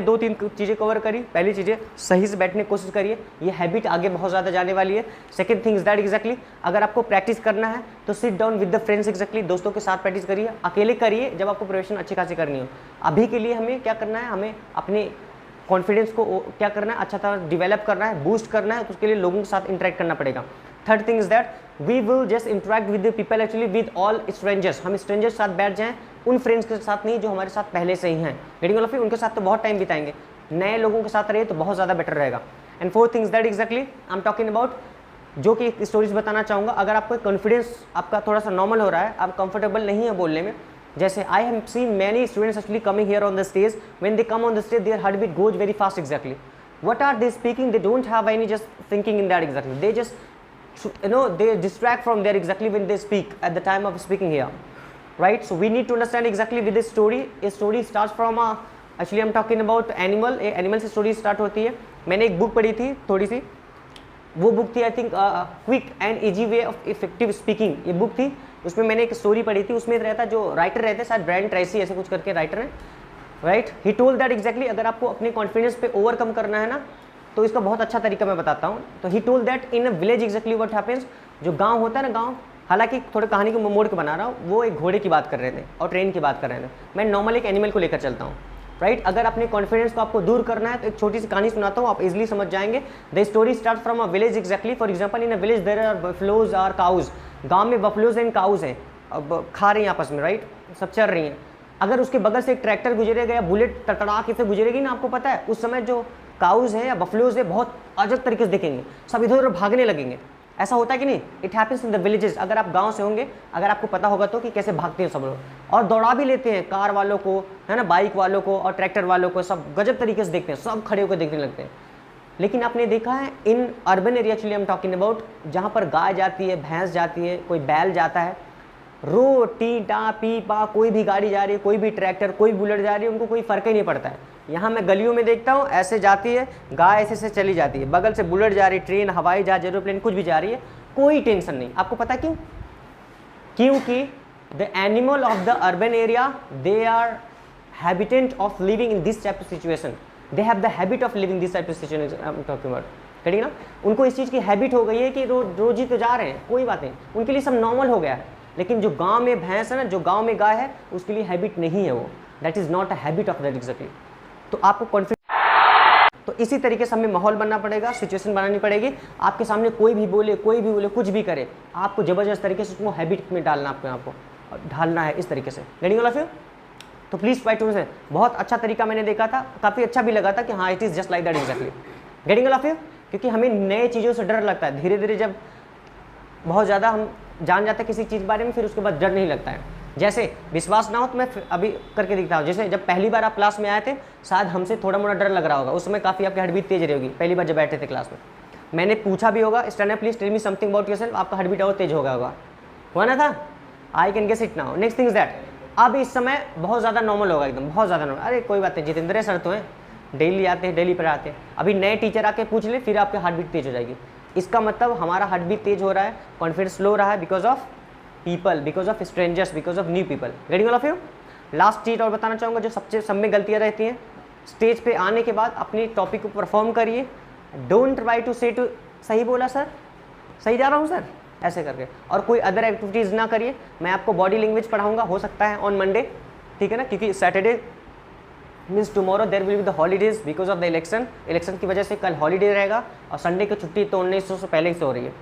दो तीन चीज़ें कवर करी। पहली चीज़ें सही से बैठने की कोशिश करिए, ये हैबिट आगे बहुत ज़्यादा जाने वाली है। Second thing is that exactly अगर आपको प्रैक्टिस करना है तो sit down with the friends, exactly दोस्तों के साथ प्रैक्टिस करिए, अकेले करिए जब आपको प्रिपरेशन अच्छी खासी करनी हो। अभी के लिए हमें क्या करना है, हमें अपने कॉन्फिडेंस को क्या करना है, अच्छा तरह डिवेलप करना है, बूस्ट करना है, तो उसके लिए लोगों के साथ इंटरेक्ट करना पड़ेगा। Third thing is that we will just interact with the people actually with all strangers, हम स्ट्रेंजर्स के साथ बैठ जाएं, उन फ्रेंड्स के साथ नहीं जो हमारे साथ पहले से ही हैं। गेटिंग ऑल ऑफ यू, उनके साथ तो बहुत टाइम बिताएंगे, नए लोगों के साथ रहिए तो बहुत ज़्यादा बेटर रहेगा। And fourth things that exactly I am talking about, जो कि स्टोरीज बताना चाहूँगा। अगर आपको कॉन्फिडेंस आपका थोड़ा सा नॉर्मल हो रहा है, आप कंफर्टेबल नहीं है बोलने में, जैसे I have seen many students actually coming here on the stage, when they come on the stage their heart beat goes very fast exactly. What are they speaking? They don't have any just thinking in that exactly. They just they distract from there exactly when they speak at the time of speaking here, right? So we need to understand exactly with this story. A story starts from actually I'm talking about animal. Animal से story start होती है। मैंने एक book पढ़ी थी थोड़ी सी, वो book थी I think quick and easy way of effective speaking, ये बुक थी। उसमें मैंने एक स्टोरी पढ़ी थी, उसमें रहता जो राइटर रहते शायद ब्रायन ट्रेसी ऐसे कुछ करके राइटर है, right. He told that exactly अगर आपको अपने कॉन्फिडेंस पे ओवरकम करना है ना, तो इसका बहुत अच्छा तरीका मैं बताता हूँ। तो he told that in a village exactly what happens, जो गांव होता है ना, गांव, हालांकि थोड़ी कहानी को मोड़ के बना रहा हूँ, वो एक घोड़े की बात कर रहे थे और ट्रेन की बात कर रहे थे। मैं नॉर्मल एक एनिमल को लेकर चलता हूँ, राइट। अगर अपने कॉन्फिडेंस को आपको दूर करना है तो एक छोटी सी कहानी सुनाता हूँ, आप इजीली समझ जाएंगे। The story start from a village exactly. For example in a village there are buffaloes are cows, गांव में बफलोज एंड काउज हैं, अब खा रही हैं आपस में, राइट, सब चल रही हैं। अगर उसके बगल से एक ट्रैक्टर गुजरेगा या बुलेट तड़तड़ा के से गुजरेगी ना, आपको पता है उस समय जो काउज है या बफलोज है बहुत अजब तरीके से दिखेंगे, सब इधर उधर भागने लगेंगे। ऐसा होता है कि नहीं? It happens in the villages. अगर आप गांव से होंगे, अगर आपको पता होगा तो कि कैसे भागते हैं सब लोग, और दौड़ा भी लेते हैं कार वालों को, है ना, बाइक वालों को और ट्रैक्टर वालों को, सब गजब तरीके से देखते हैं, सब खड़े होकर देखने लगते हैं। लेकिन आपने देखा है in urban area actually I am talking about, जहाँ पर गाय जाती है, भैंस जाती है, कोई बैल जाता है, रो टी टा पी पा, कोई भी गाड़ी जा रही है, कोई भी ट्रैक्टर, कोई बुलेट जा रही है, उनको कोई फर्क ही नहीं पड़ता है। यहाँ मैं गलियों में देखता हूँ, ऐसे जाती है गाय, ऐसे से चली जाती है, बगल से बुलेट जा रही है, ट्रेन, हवाई जहाज, एरोप्लेन, कुछ भी जा रही है, कोई टेंशन नहीं। आपको पता क्यों? क्योंकि the animal of the urban area they are habitant of living in this type of situation, they have the habit of living this type of situation I am talking about, ठीक है ना। उनको इस चीज़ की हैबिट हो गई है कि रोज ही तो जा रहे हैं, कोई बात नहीं, उनके लिए सब नॉर्मल हो गया है। लेकिन जो गांव में भैंस है ना, जो गांव में गाय है, उसके लिए हैबिट नहीं है वो, that is not a habit of that exactly. तो आपको कॉन्फिडेंस, तो इसी तरीके से हमें माहौल बनना पड़ेगा, सिचुएशन बनानी पड़ेगी। आपके सामने कोई भी बोले, कुछ भी करे, आपको जबरदस्त तरीके से उसको हैबिट में डालना, आपको ढालना है इस तरीके से। Getting all of you? तो प्लीज ट्राई टू से, बहुत अच्छा तरीका मैंने देखा था, काफ़ी अच्छा भी लगा था कि हाँ it is just like that exactly. Getting all of you? क्योंकि हमें नए चीज़ों से डर लगता है, धीरे धीरे जब बहुत ज़्यादा हम जान जाते हैं किसी चीज़ के बारे में, फिर उसके बाद डर नहीं लगता है। जैसे विश्वास ना हो तो मैं अभी करके दिखता हूँ। जैसे जब पहली बार आप क्लास में आए थे, शायद हमसे थोड़ा मोड़ा डर लग रहा होगा, उस समय काफ़ी आपकी हार्ट बीट तेज रही होगी, पहली बार जब बैठे थे क्लास में। मैंने पूछा भी होगा, stand up please tell me something about yourself, आपका हार्ट बीट और तेज हो गया होगा, हुआ ना था? I can guess it now. Next thing is that अब इस समय बहुत ज़्यादा नॉर्मल होगा, एकदम बहुत ज़्यादा नॉर्मल। अरे कोई बात नहीं, जितेंद्र सर तो हैं, डेली आते हैं, डेली पर आते हैं। अभी नए टीचर आके पूछ ले, फिर आपकी हार्ट बीट तेज हो जाएगी। इसका मतलब हमारा हार्ट बीट तेज हो रहा है, कॉन्फिडेंस लो रहा है, because of people, because of strangers, because of new people. Getting all of you? Last चीज और बताना चाहूँगा, जो सबसे सब में गलतियाँ रहती हैं, स्टेज पे आने के बाद अपने टॉपिक को परफॉर्म करिए, डोंट ट्राई टू से टू सही बोला सर, सही जा रहा हूँ सर, ऐसे करके, और कोई अदर एक्टिविटीज़ ना करिए। मैं आपको बॉडी लैंग्वेज पढ़ाऊँगा, हो सकता है ऑन मंडे, ठीक है ना, क्योंकि Saturday means tomorrow there will be the holidays because of the election की वजह से कल हॉलीडे रहेगा, और संडे की छुट्टी तो 1900 से पहले से हो रही है,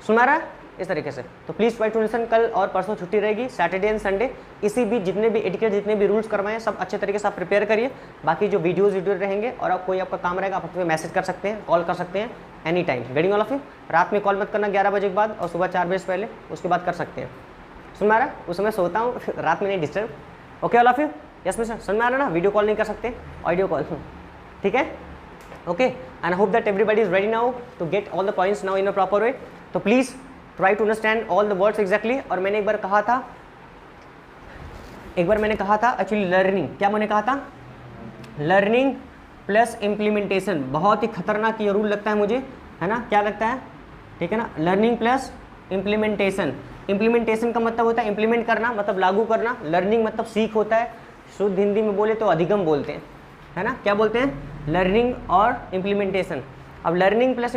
सुना रहा है इस तरीके से। तो प्लीज़ ट्राई टू लिसन, कल और परसों छुट्टी रहेगी, सैटरडे एंड संडे। इसी बीच जितने भी एटिकेट, जितने भी रूल्स करवाएं, सब अच्छे तरीके से आप प्रिपेयर करिए। बाकी जो वीडियोज़ रहेंगे, और अब कोई आपका काम रहेगा, आप हमें मैसेज कर सकते हैं, कॉल कर सकते हैं any time. Getting all of you? रात में कॉल मत करना 11 बजे के बाद, और सुबह 4 बजे से पहले, उसके बाद कर सकते हैं। सुन रहा है? उस समय सोता हूँ, रात में नहीं disturb. Okay all of you? Yes mister, समझ में आ रहा है ना? वीडियो कॉल नहीं कर सकते, ऑडियो कॉल, ठीक है? Okay, and I hope that everybody is ready now to get all the points now in a proper way. तो please try to understand all the words exactly. और मैंने एक बार कहा था एक्चुअली लर्निंग, क्या मैंने कहा था? Learning plus implementation. बहुत ही खतरनाक ये रूल लगता है मुझे, है ना? क्या लगता है? ठीक है ना? Learning plus implementation. इम्प्लीमेंटेशन का मतलब होता है इम्प्लीमेंट करना, मतलब लागू करना। लर्निंग मतलब सीख होता है, शुद्ध हिंदी में बोले तो अधिगम बोलते हैं, है ना, क्या बोलते हैं, लर्निंग और इम्प्लीमेंटेशन। अब लर्निंग प्लस